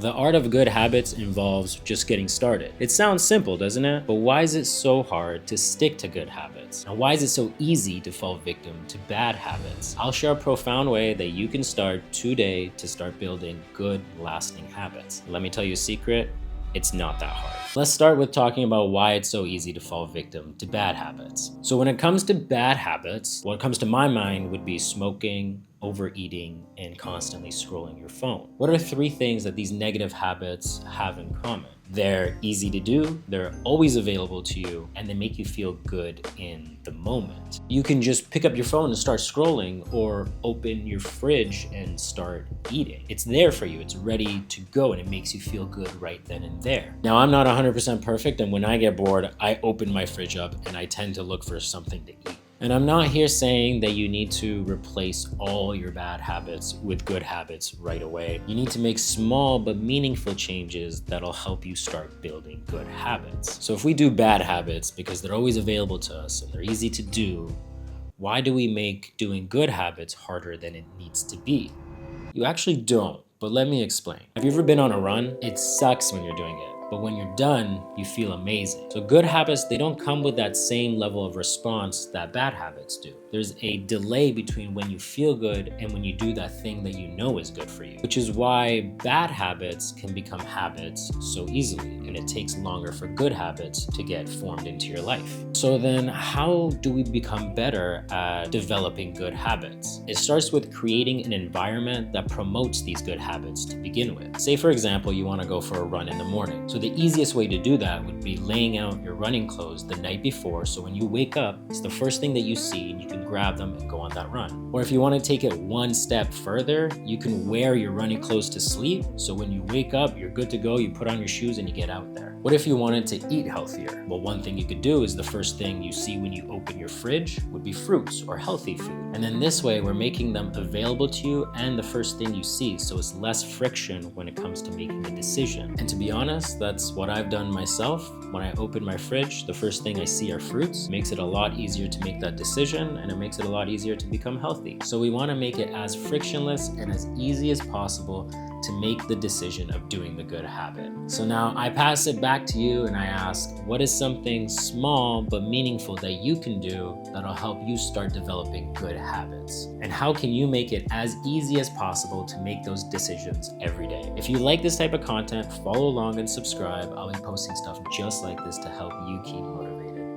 The art of good habits involves just getting started. It sounds simple, doesn't it? But why is it so hard to stick to good habits? And why is it so easy to fall victim to bad habits? I'll share a profound way that you can start today to start building good, lasting habits. Let me tell you a secret. It's not that hard. Let's start with talking about why it's so easy to fall victim to bad habits. So when it comes to bad habits, what comes to my mind would be smoking, overeating, and constantly scrolling your phone. What are 3 things that these negative habits have in common? They're easy to do, they're always available to you, and they make you feel good in the moment. You can just pick up your phone and start scrolling, or open your fridge and start eating. It's there for you, it's ready to go, and it makes you feel good right then and there. Now, I'm not 100% perfect, and when I get bored, I open my fridge up and I tend to look for something to eat. And I'm not here saying that you need to replace all your bad habits with good habits right away. You need to make small but meaningful changes that'll help you start building good habits. So if we do bad habits because they're always available to us and they're easy to do, why do we make doing good habits harder than it needs to be? You actually don't, but let me explain. Have you ever been on a run? It sucks when you're doing it, but when you're done, you feel amazing. So good habits, they don't come with that same level of response that bad habits do. There's a delay between when you feel good and when you do that thing that you know is good for you, which is why bad habits can become habits so easily, and it takes longer for good habits to get formed into your life. So then how do we become better at developing good habits? It starts with creating an environment that promotes these good habits to begin with. Say for example, you want to go for a run in the morning. So the easiest way to do that would be laying out your running clothes the night before, so when you wake up, it's the first thing that you see and you can grab them and go on that run. Or if you want to take it one step further, you can wear your running clothes to sleep, so when you wake up, you're good to go, you put on your shoes and you get out there. What if you wanted to eat healthier? Well, one thing you could do is the first thing you see when you open your fridge would be fruits or healthy food. And then this way, we're making them available to you and the first thing you see, so it's less friction when it comes to making a decision. And to be honest, that's what I've done myself. When I open my fridge, the first thing I see are fruits. It makes it a lot easier to make that decision, and it makes it a lot easier to become healthy. So we want to make it as frictionless and as easy as possible to make the decision of doing the good habit. So now I pass it back to you and I ask, what is something small but meaningful that you can do that'll help you start developing good habits? And how can you make it as easy as possible to make those decisions every day? If you like this type of content, follow along and subscribe. I'll be posting stuff just like this to help you keep motivated.